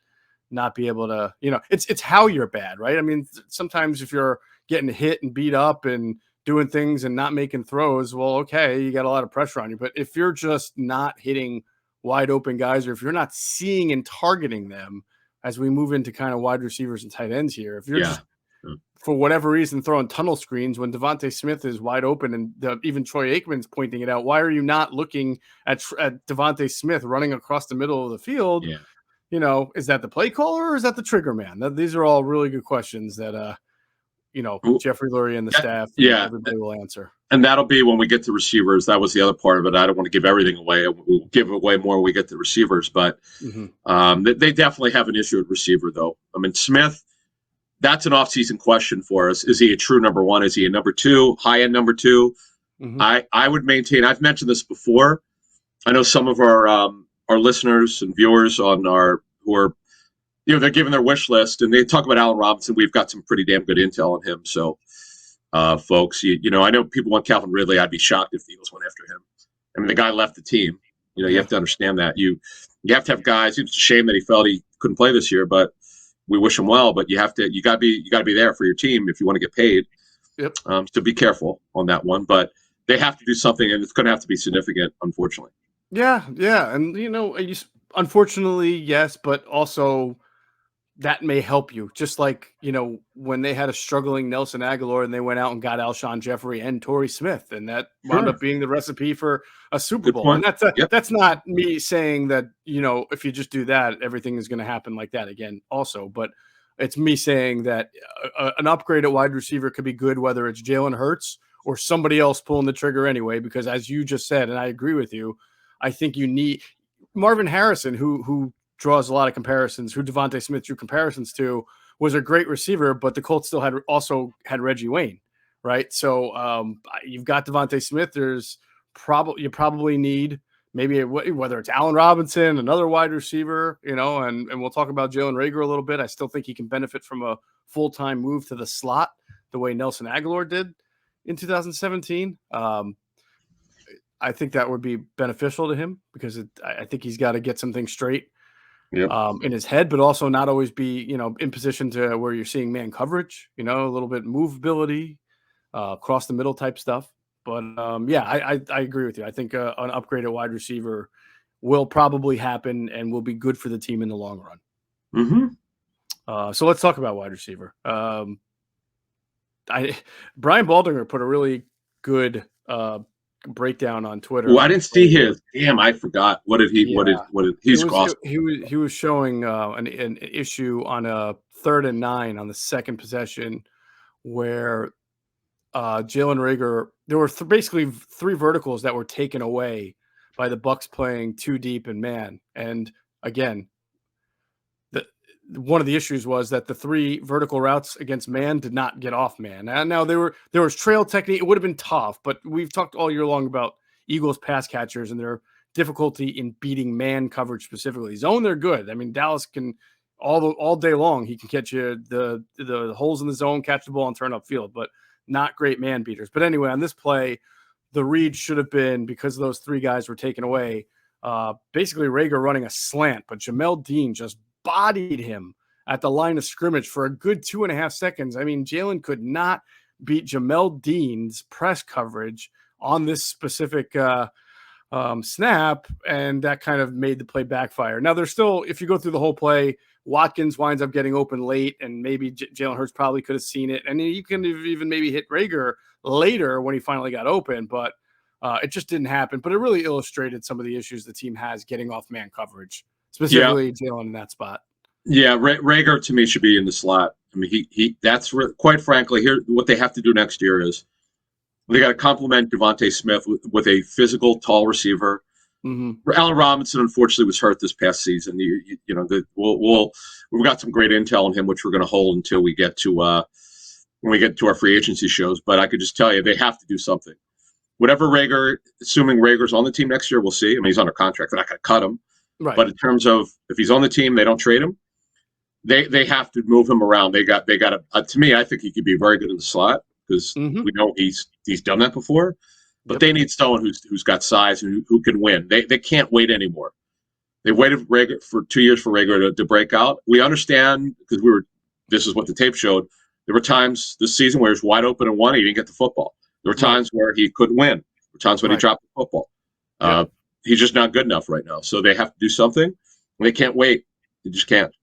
S1: not be able to, it's how you're bad, right? I mean, sometimes if you're getting hit and beat up and doing things and not making throws, well, okay, you got a lot of pressure on you. But if you're just not hitting wide open guys, or if you're not seeing and targeting them as we move into kind of wide receivers and tight ends here, if you're just for whatever reason throwing tunnel screens when Devontae Smith is wide open and even Troy Aikman's pointing it out, why are you not looking at Devontae Smith running across the middle of the field? Yeah. Is that the play caller or is that the trigger man? These are all really good questions that Jeffrey Lurie and the staff and everybody will answer.
S2: And that'll be when we get to receivers. That was the other part of it. I don't want to give everything away. We'll give away more when we get to receivers, but they definitely have an issue at receiver, though. I mean, Smith, that's an offseason question for us. Is he a true number one? Is he a number two, high-end number two? I would maintain, I've mentioned this before. I know some of our listeners and viewers who are they're giving their wish list, and they talk about Allen Robinson. We've got some pretty damn good intel on him. So, folks, I know people want Calvin Ridley. I'd be shocked if the Eagles went after him. I mean, the guy left the team. You have to understand that. You have to have guys. It's a shame that he felt he couldn't play this year, but we wish him well. But you got to be there for your team if you want to get paid.
S1: Yep.
S2: So be careful on that one. But they have to do something, and it's going to have to be significant, unfortunately.
S1: Yeah, and unfortunately, yes, but also that may help you. Just like, when they had a struggling Nelson Aguilar and they went out and got Alshon Jeffrey and Torrey Smith, and that wound up being the recipe for a Super Bowl. And that's not me saying that, if you just do that, everything is going to happen like that again also. But it's me saying that an upgrade at wide receiver could be good, whether it's Jalen Hurts or somebody else pulling the trigger anyway, because as you just said, and I agree with you, I think you need Marvin Harrison, who draws a lot of comparisons, who Devontae Smith drew comparisons to, was a great receiver, but the Colts still had Reggie Wayne, right? So you've got Devontae Smith. You probably need maybe whether it's Allen Robinson, another wide receiver, and we'll talk about Jalen Reagor a little bit. I still think he can benefit from a full-time move to the slot the way Nelson Aguilar did in 2017. I think that would be beneficial to him because I think he's got to get some things straight in his head, but also not always be, in position to where you're seeing man coverage, a little bit movability, across the middle type stuff. But I agree with you. I think an upgrade at wide receiver will probably happen and will be good for the team in the long run. So let's talk about wide receiver. Brian Baldinger put a really good breakdown on Twitter.
S2: Well, I didn't see his. Damn, I forgot. What did he? Yeah. What did he's crossed?
S1: He was showing an issue on a 3rd and 9 on the second possession where Jalen Reagor. There were basically 3 verticals that were taken away by the Bucs playing too deep in man. And again, one of the issues was that the 3 vertical routes against man did not get off man. And now there was trail technique. It would have been tough, but we've talked all year long about Eagles pass catchers and their difficulty in beating man coverage specifically. Zone, they're good. I mean, Dallas can all day long. He can catch you the holes in the zone, catch the ball, and turn upfield, but not great man beaters. But anyway, on this play, the read should have been, because those 3 guys were taken away, basically Reagor running a slant, but Jamel Dean just bodied him at the line of scrimmage for a good 2.5 seconds. I mean, Jalen could not beat Jamel Dean's press coverage on this specific snap, and that kind of made the play backfire. Now, there's still, if you go through the whole play, Watkins winds up getting open late, and maybe Jalen Hurts probably could have seen it, and you can even maybe hit Reagor later when he finally got open, but it just didn't happen. But it really illustrated some of the issues the team has getting off man coverage. Specifically, Jalen in that spot.
S2: Yeah, Reagor to me should be in the slot. I mean, that's quite frankly, here what they have to do next year is they got to complement Devontae Smith with a physical, tall receiver. Allen Robinson, unfortunately, was hurt this past season. We've got some great intel on him, which we're going to hold until we get to when we get to our free agency shows. But I could just tell you they have to do something. Whatever Reagor, assuming Rager's on the team next year, we'll see. I mean, he's under contract; they're not going to cut him. Right. But in terms of if he's on the team, they don't trade him. They have to move him around. They got to me. I think he could be very good in the slot because we know he's done that before. But they need someone who's got size and who can win. They can't wait anymore. They waited for 2 years for Rager to break out. We understand because this is what the tape showed. There were times this season where he was wide open and won. He didn't get the football. There were times where he couldn't win. There were times when he dropped the football. He's just not good enough right now. So they have to do something. They can't wait. They just can't.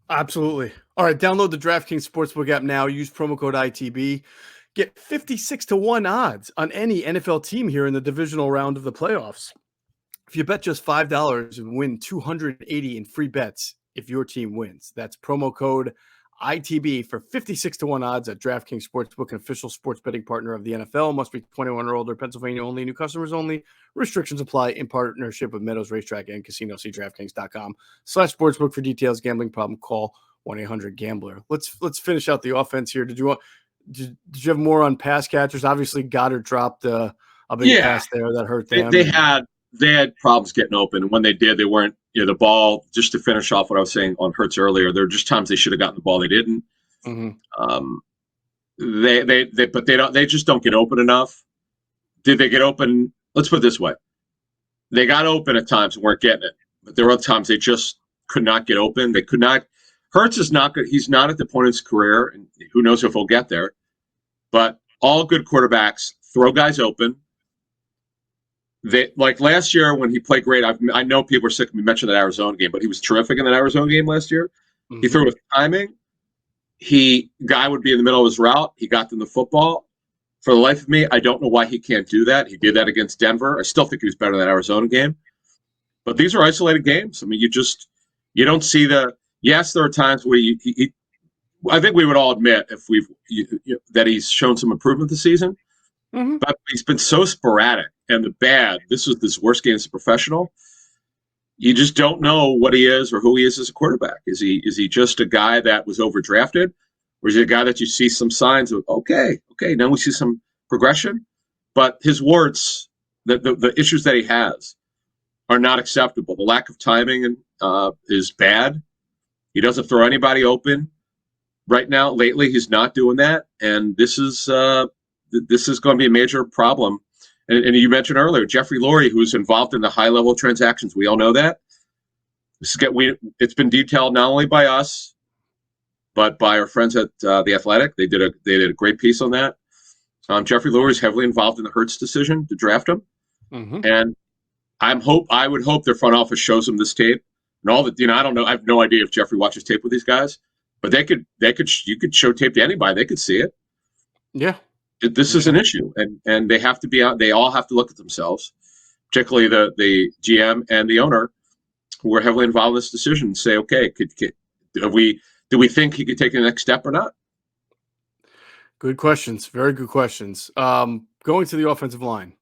S1: Absolutely. All right. Download the DraftKings Sportsbook app now. Use promo code ITB. Get 56-1 odds on any NFL team here in the divisional round of the playoffs. If you bet just $5 and win $280 in free bets if your team wins. That's promo code ITB for 56-1 odds at DraftKings Sportsbook, an official sports betting partner of the NFL. Must be 21 or older. Pennsylvania only. New customers only. Restrictions apply in partnership with Meadows Racetrack and Casino. See DraftKings.com/sportsbook for details. Gambling problem? Call 1-800-GAMBLER. Let's finish out the offense here. Did you have more on pass catchers? Obviously, Goddard dropped a big pass there that hurt them.
S2: They had problems getting open, and when they did, they weren't. The ball. Just to finish off what I was saying on Hurts earlier, there were just times they should have gotten the ball, they didn't. Mm-hmm. They just don't get open enough. Did they get open? Let's put it this way: they got open at times and weren't getting it, but there were other times they just could not get open. They could not. Hurts is not good. He's not at the point of his career, and who knows if he'll get there. But all good quarterbacks throw guys open. Like last year when he played great, I know people are sick of me mentioning that Arizona game, but he was terrific in that Arizona game last year. Mm-hmm. He threw with timing. Guy would be in the middle of his route. He got them the football. For the life of me, I don't know why he can't do that. He did that against Denver. I still think he was better in that Arizona game. But these are isolated games. I mean, you don't see yes, there are times where I think we would all admit that he's shown some improvement this season. Mm-hmm. But he's been so sporadic, and this was his worst game as a professional. You just don't know what he is or who he is as a quarterback. Is he just a guy that was overdrafted, or is he a guy that you see some signs of? Okay, now we see some progression, but his warts, the issues that he has, are not acceptable. The lack of timing is bad. He doesn't throw anybody open right now. Lately, he's not doing that, and this is going to be a major problem. And you mentioned earlier, Jeffrey Lurie, who's involved in the high-level transactions. We all know that. It's been detailed not only by us, but by our friends at The Athletic. They did a great piece on that. Jeffrey Lurie is heavily involved in the Hurts decision to draft him. Mm-hmm. And I would hope their front office shows him this tape. And all that, I don't know. I have no idea if Jeffrey watches tape with these guys, but you could show tape to anybody. They could see it.
S1: Yeah.
S2: This is an issue, and they have to be out. They all have to look at themselves, particularly the GM and the owner, who are heavily involved in this decision, and say, okay, do we think he could take the next step or not?
S1: Good questions, very good questions. Going to the offensive line,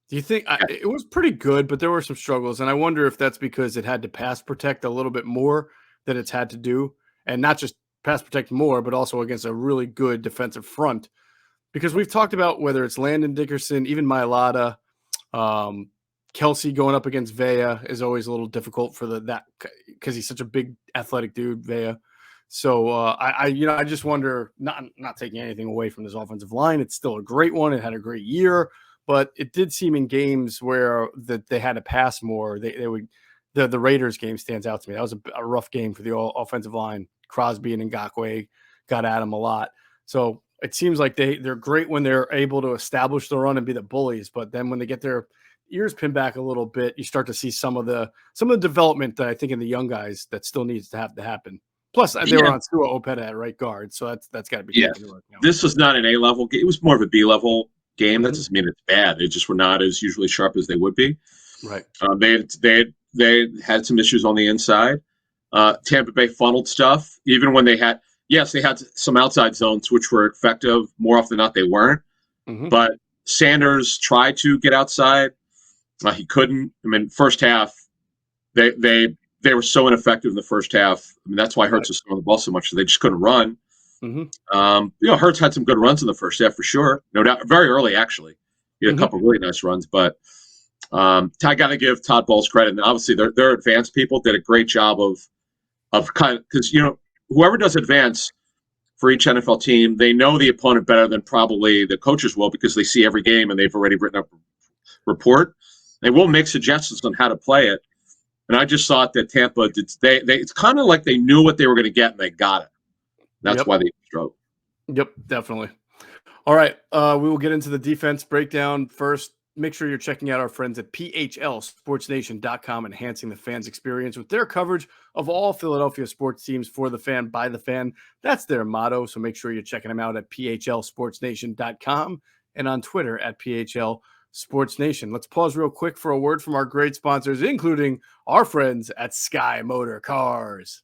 S1: do you think it was pretty good, but there were some struggles, and I wonder if that's because it had to pass protect a little bit more than it's had to do, and not just pass protect more, but also against a really good defensive front. Because we've talked about whether it's Landon Dickerson, even Mailata, Kelsey going up against Vea is always a little difficult for that because he's such a big athletic dude, Vea. So I just wonder, not taking anything away from this offensive line, it's still a great one. It had a great year, but it did seem in games where they had to pass more. The Raiders game stands out to me. That was a rough game for the offensive line. Crosby and Ngakoue got at him a lot. So it seems like they're great when they're able to establish the run and be the bullies, but then when they get their ears pinned back a little bit, you start to see some of the development that I think in the young guys that still needs to happen. Plus, they were on Sua Opeta at right guard, so that's got to be taken into account.
S2: This was not an A-level game. It was more of a B-level game. Mm-hmm. That doesn't mean it's bad. They just were not as usually sharp as they would be.
S1: Right.
S2: They had some issues on the inside. Tampa Bay funneled stuff, even when they had. Yes, they had some outside zones which were effective. More often than not, they weren't. Mm-hmm. But Sanders tried to get outside. He couldn't. I mean, first half, they were so ineffective in the first half. I mean, that's why Hurts was throwing the ball so much. They just couldn't run. Mm-hmm. Hurts had some good runs in the first half for sure. No doubt. Very early, actually. He had a couple of really nice runs. But I got to give Todd Bowles credit. And obviously, their advanced people did a great job of kind of – because, whoever does advance for each NFL team, they know the opponent better than probably the coaches will because they see every game and they've already written up a report. They will make suggestions on how to play it. And I just thought that Tampa did. It's kind of like they knew what they were going to get and they got it. That's why they struggled.
S1: Yep, definitely. All right, we will get into the defense breakdown first. Make sure you're checking out our friends at PHLSportsNation.com, enhancing the fans' experience with their coverage of all Philadelphia sports teams for the fan, by the fan. That's their motto, so make sure you're checking them out at PHLSportsNation.com and on Twitter at PHLSportsNation. Let's pause real quick for a word from our great sponsors, including our friends at Sky Motor Cars.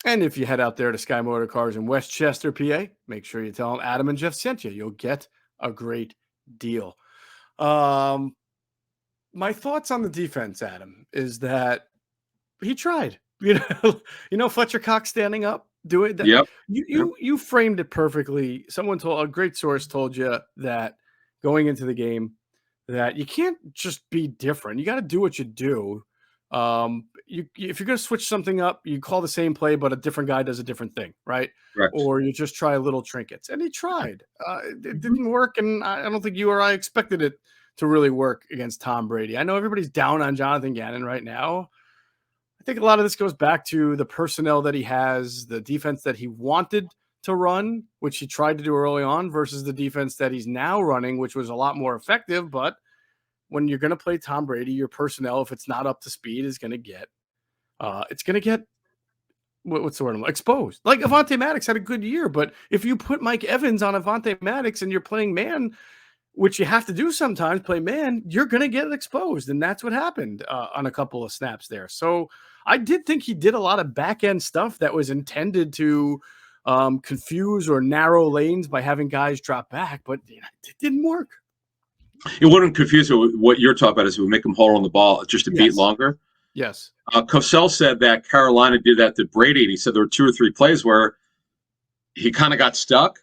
S1: And if you head out there to Sky Motor Cars in Westchester, PA, make sure you tell them Adam and Geoff sent you. You'll get a great deal. My thoughts on the defense, Adam, is that he tried. Fletcher Cox standing up, do it.
S2: Yep.
S1: You framed it perfectly. A great source told you that going into the game that you can't just be different. You got to do what you do. If you're going to switch something up, you call the same play, but a different guy does a different thing, right?
S2: Correct.
S1: Or you just try little trinkets. And he tried. It didn't work, and I don't think you or I expected it to really work against Tom Brady. I know everybody's down on Jonathan Gannon right now. I think a lot of this goes back to the personnel that he has, the defense that he wanted to run, which he tried to do early on, versus the defense that he's now running, which was a lot more effective, but when you're going to play Tom Brady, your personnel, if it's not up to speed, is going to get, what's the word? Exposed. Like Avonte Maddox had a good year, but if you put Mike Evans on Avonte Maddox and you're playing man, which you have to do sometimes, play man, you're going to get exposed. And that's what happened on a couple of snaps there. So I did think he did a lot of back end stuff that was intended to confuse or narrow lanes by having guys drop back, but it didn't work.
S2: It wouldn't confuse it with what you're talking about is it would make them hold on the ball just a beat longer.
S1: Yes.
S2: Cosell said that Carolina did that to Brady, and he said there were 2 or 3 plays where he kind of got stuck.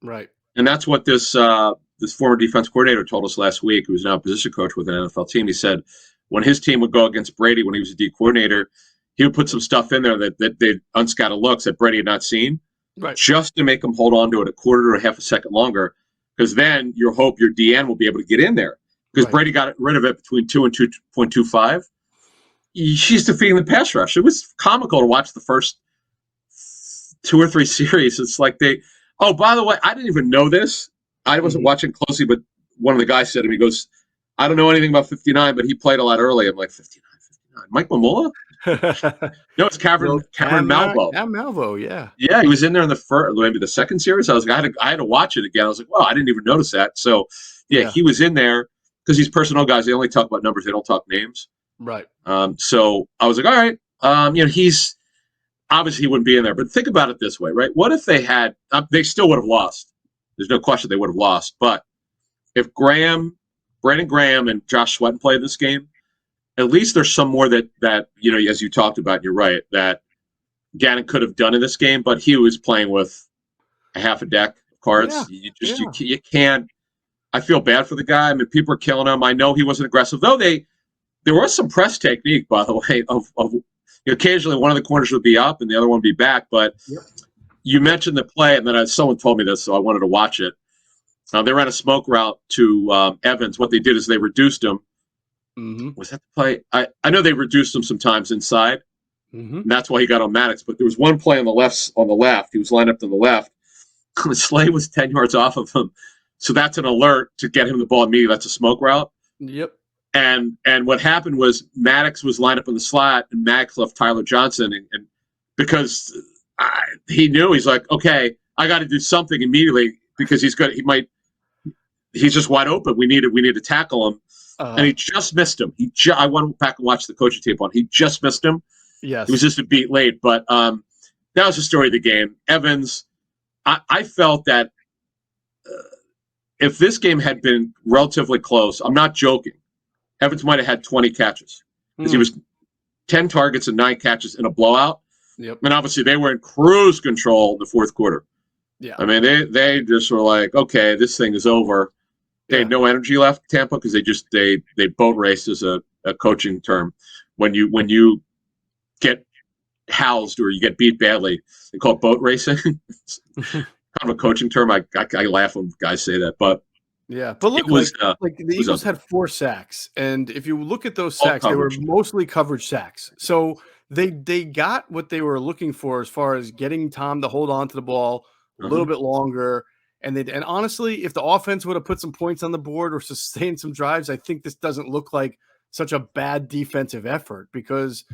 S1: Right.
S2: And that's what this former defense coordinator told us last week, who's now a position coach with an NFL team. He said when his team would go against Brady when he was a D coordinator, he would put some stuff in there that they unscattered looks that Brady had not seen,
S1: right,
S2: just to make him hold on to it a quarter or a half a second longer. Because then you hope your DN will be able to get in there. Because Brady got rid of it between 2 and 2.25. She's defeating the pass rush. It was comical to watch the first 2 or 3 series. It's like by the way, I didn't even know this. I wasn't watching closely, but one of the guys said to me, he goes, I don't know anything about 59, but he played a lot early. I'm like, 59. Mike Mamula? No, it's Cameron Malvo.
S1: Malvo, yeah.
S2: Yeah, he was in there in the first, maybe the second series. I had to watch it again. I was like, wow, I didn't even notice that. So, yeah. He was in there because these personnel guys, they only talk about numbers. They don't talk names.
S1: Right.
S2: So I was like, all right. He's obviously he wouldn't be in there. But think about it this way, right? What if they had? They still would have lost. There's no question they would have lost. But if Brandon Graham, and Josh Sweatin played this game, at least there's some more that as you talked about, you're right, that Gannon could have done in this game, but he was playing with a half a deck of cards.
S1: Yeah.
S2: You can't. I feel bad for the guy. I mean, people are killing him. I know he wasn't aggressive, though. There was some press technique, by the way, of occasionally one of the corners would be up and the other one would be back. But you mentioned the play, and then someone told me this, so I wanted to watch it. They ran a smoke route to Evans. What they did is they reduced him.
S1: Mm-hmm.
S2: Was that the play? I know they reduced him sometimes inside.
S1: Mm-hmm.
S2: And that's why he got on Maddox. But there was one play on the left. He was lined up to the left. Slay was 10 yards off of him. So that's an alert to get him the ball immediately. That's a smoke route.
S1: Yep.
S2: And what happened was Maddox was lined up in the slot, and Maddox left Tyler Johnson. And because he knew, he's like, okay, I got to do something immediately because he's just wide open. We need to tackle him. And he just missed him. I went back and watched the coaching tape on. He just missed him.
S1: Yes.
S2: It was just a beat late. But that was the story of the game. Evans, I felt that if this game had been relatively close, I'm not joking, Evans might have had 20 catches. Because he was 10 targets and 9 catches in a blowout.
S1: Yep.
S2: And obviously they were in cruise control in the fourth quarter.
S1: Yeah.
S2: I mean, they just were like, okay, this thing is over. They had no energy left, Tampa, because they boat raced as a coaching term. When you get housed or you get beat badly, they call it boat racing. It's kind of a coaching term. I laugh when guys say that, but
S1: Yeah, but look, like the Eagles had 4 sacks, and if you look at those sacks, they were mostly coverage sacks. So they got what they were looking for as far as getting Tom to hold on to the ball a little bit longer. And honestly, if the offense would have put some points on the board or sustained some drives, I think this doesn't look like such a bad defensive effort, because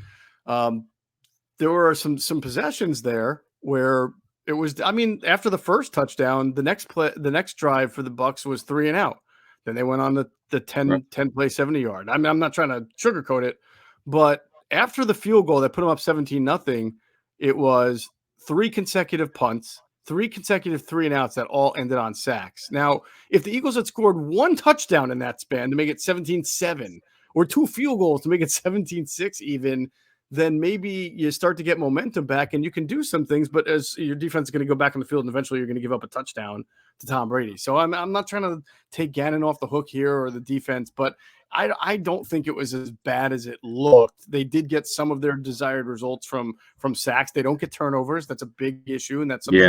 S1: there were some possessions there where it was, I mean, after the first touchdown, the next drive for the Bucs was 3 and out. Then they went on the 10 play 70-yard. I mean, I'm not trying to sugarcoat it, but after the field goal that put them up 17-0, it was 3 consecutive punts, 3 consecutive 3 and outs that all ended on sacks. Now, if the Eagles had scored 1 touchdown in that span to make it 17-7, or 2 field goals to make it 17-6 even, then maybe you start to get momentum back and you can do some things. But as your defense is going to go back on the field, and eventually you're going to give up a touchdown to Tom Brady. So I'm not trying to take Gannon off the hook here or the defense, but I don't think it was as bad as it looked. They did get some of their desired results from sacks. They don't get turnovers. That's a big issue, and that's something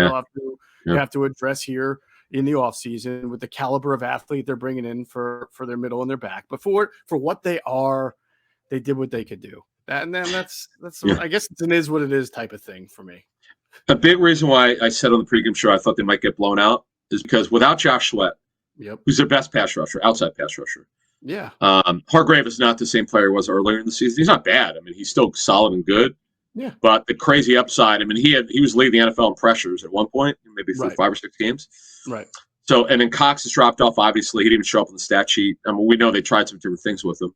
S1: you have to address here in the offseason with the caliber of athlete they're bringing in for their middle and their back. But for what they are, they did what they could do. And then that's I guess it's an is what it is type of thing for me.
S2: A big reason why I said on the pregame show I thought they might get blown out is because without Josh Sweat, who's their best pass rusher, outside pass rusher.
S1: Yeah.
S2: Hargrave is not the same player he was earlier in the season. He's not bad. I mean, he's still solid and good.
S1: Yeah.
S2: But the crazy upside, I mean, he was leading the NFL in pressures at one point, maybe for 5 or 6 games.
S1: Right.
S2: So, and then Cox has dropped off, obviously. He didn't even show up on the stat sheet. I mean, we know they tried some different things with him.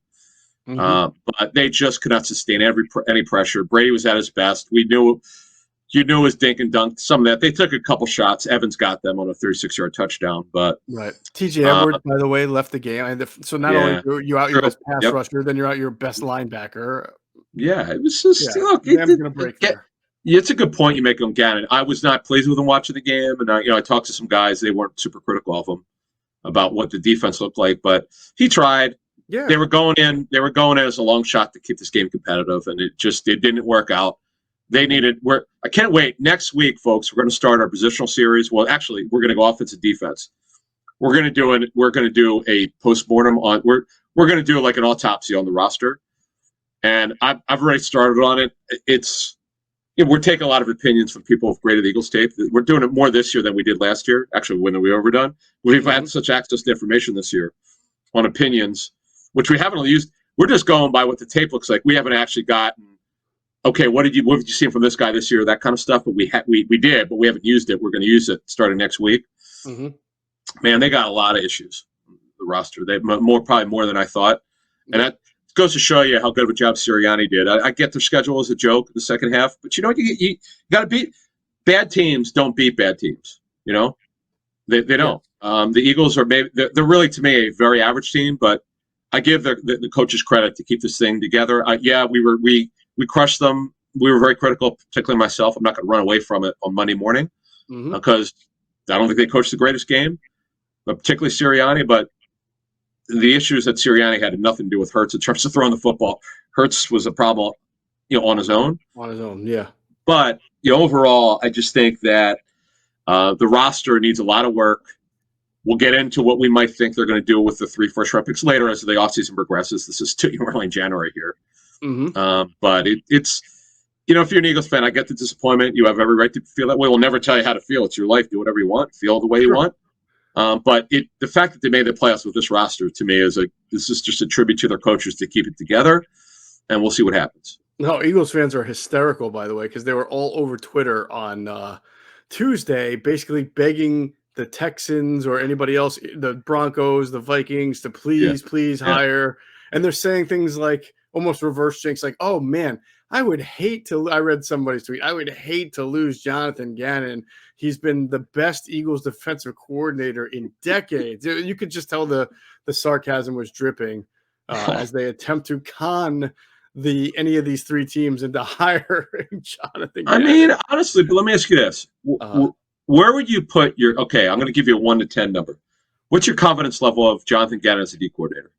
S2: But they just could not sustain any pressure. Brady was at his best. You knew it was dink and dunk. Some of that, they took a couple shots. Evans got them on a 36-yard touchdown. But
S1: TJ Edwards, by the way, left the game. So not only you out your best pass rusher, then you're out your best linebacker.
S2: Yeah, it was just look. It's a good point you make on Gannon. I was not pleased with him watching the game, and I talked to some guys. They weren't super critical of him about what the defense looked like, but he tried. Yeah, they were going in as a long shot to keep this game competitive, and it didn't work out. They needed. I can't wait. Next week, folks, we're going to start our positional series. Well, actually, we're going to go offensive defense. We're going to do a postmortem on. We're going to do like an autopsy on the roster, and I've already started on it. We're taking a lot of opinions from people who've graded Eagles tape. We're doing it more this year than we did last year. Actually, when we overdone, we've had such access to information this year on opinions, which we haven't used. We're just going by what the tape looks like. We haven't actually gotten, okay, what have you seen from this guy this year, that kind of stuff. But we did, but we haven't used it. We're going to use it starting next week. Mm-hmm. Man, they got a lot of issues. The roster, they probably more than I thought, and that goes to show you how good of a job Sirianni did. I get their schedule as a joke in the second half, but you know what? You got to beat bad teams. Don't beat bad teams. You know, they don't. The Eagles are they're really, to me, a very average team, but I give the coaches credit to keep this thing together. We crushed them. We were very critical, particularly myself. I'm not going to run away from it on Monday morning because I don't think they coached the greatest game, but particularly Sirianni. But the issues that Sirianni had nothing to do with Hurts in terms of throwing the football. Hurts was a problem, on his own. On his own, yeah. But overall, I just think that the roster needs a lot of work. We'll get into what we might think they're going to do with the 3 first-round picks later as the offseason progresses. This is early in January here. But it's if you're an Eagles fan, I get the disappointment. You have every right to feel that way. We'll never tell you how to feel. It's your life. Do whatever you want. Feel the way you want. But the fact that they made the playoffs with this roster, to me, this is just a tribute to their coaches to keep it together, and we'll see what happens.
S1: No, Eagles fans are hysterical, by the way, because they were all over Twitter on Tuesday, basically begging the Texans or anybody else, the Broncos, the Vikings, to please hire. And they're saying things like almost reverse jinx, like, oh, man, I read somebody's tweet, I would hate to lose Jonathan Gannon. He's been the best Eagles defensive coordinator in decades. You could just tell the sarcasm was dripping as they attempt to con any of these 3 teams into hiring Jonathan Gannon.
S2: I mean, honestly, but let me ask you this. Where would you put I'm going to give you a 1 to 10 number. What's your confidence level of Jonathan Gannon as a D coordinator?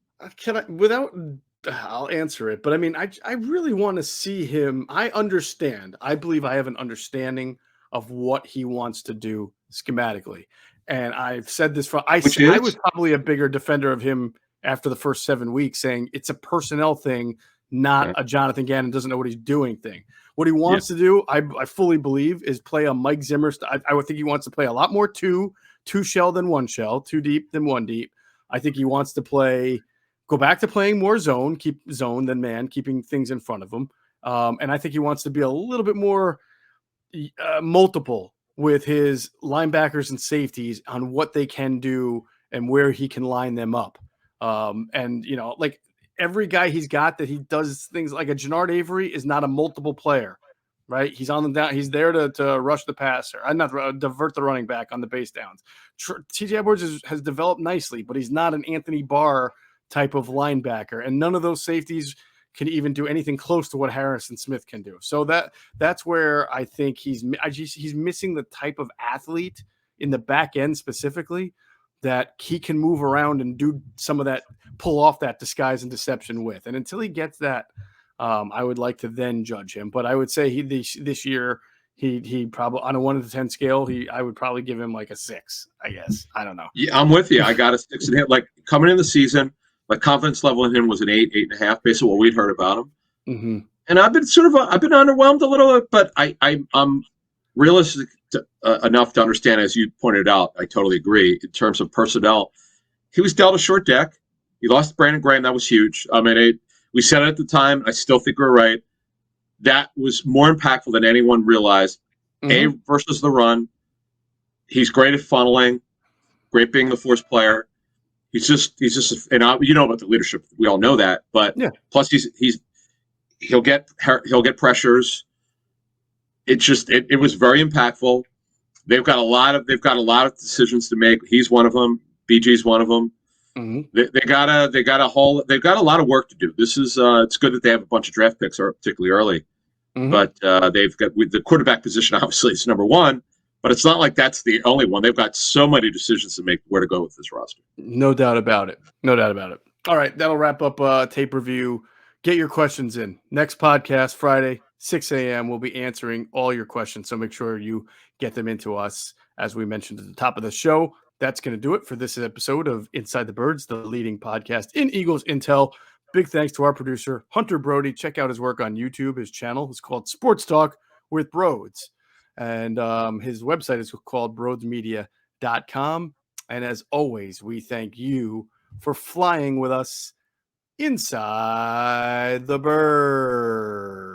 S1: I'll answer it, but I mean, I really want to see him. I understand. I believe I have an understanding of what he wants to do schematically. And I've said this I was probably a bigger defender of him after the first 7 weeks, saying it's a personnel thing, not a Jonathan Gannon doesn't know what he's doing thing. What he wants to do, I fully believe, is play a Mike Zimmer. I would think he wants to play a lot more two shell than one shell, 2 deep than 1 deep. I think he wants to go back to playing more zone, keep zone than man, keeping things in front of him. And I think he wants to be a little bit more multiple with his linebackers and safeties on what they can do and where he can line them up. And, like every guy he's got that he does things like a Jannard Avery is not a multiple player, right? He's on the down. He's there to rush the passer. Not divert the running back on the base downs. TJ Edwards has developed nicely, but he's not an Anthony Barr type of linebacker. And none of those safeties can even do anything close to what Harrison Smith can do. So that's where I think he's missing the type of athlete in the back end specifically that he can move around and do some of that, pull off that disguise and deception with. And until he gets that, I would like to then judge him. But I would say this year he probably on a 1 to 10 scale, I would probably give him like a 6, I guess. I don't know.
S2: Yeah, I'm with you. I got a 6.5. Like coming in the season, my confidence level in him was an 8, 8.5, based on what we'd heard about him.
S1: Mm-hmm.
S2: And I've been underwhelmed a little bit, but I'm realistic enough to understand, as you pointed out. I totally agree. In terms of personnel, he was dealt a short deck. He lost Brandon Graham. That was huge. I mean, we said it at the time. I still think we're right. That was more impactful than anyone realized. Mm-hmm. A versus the run. He's great at funneling. Great being the force player. He's just, and you know about the leadership. We all know that, but plus he'll get pressures. It was very impactful. They've got a lot of decisions to make. He's one of them. BG's one of them. Mm-hmm. They've got a lot of work to do. This is it's good that they have a bunch of draft picks, particularly early, but they've got with the quarterback position. Obviously, it's number one. But it's not like that's the only one. They've got so many decisions to make where to go with this roster.
S1: No doubt about it. All right, that'll wrap up tape review. Get your questions in. Next podcast, Friday, 6 a.m. We'll be answering all your questions, so make sure you get them into us. As we mentioned at the top of the show, that's going to do it for this episode of Inside the Birds, the leading podcast in Eagles Intel. Big thanks to our producer, Hunter Brody. Check out his work on YouTube. His channel is called Sports Talk with Broads. And his website is called broadsmedia.com. And as always, we thank you for flying with us inside the bird.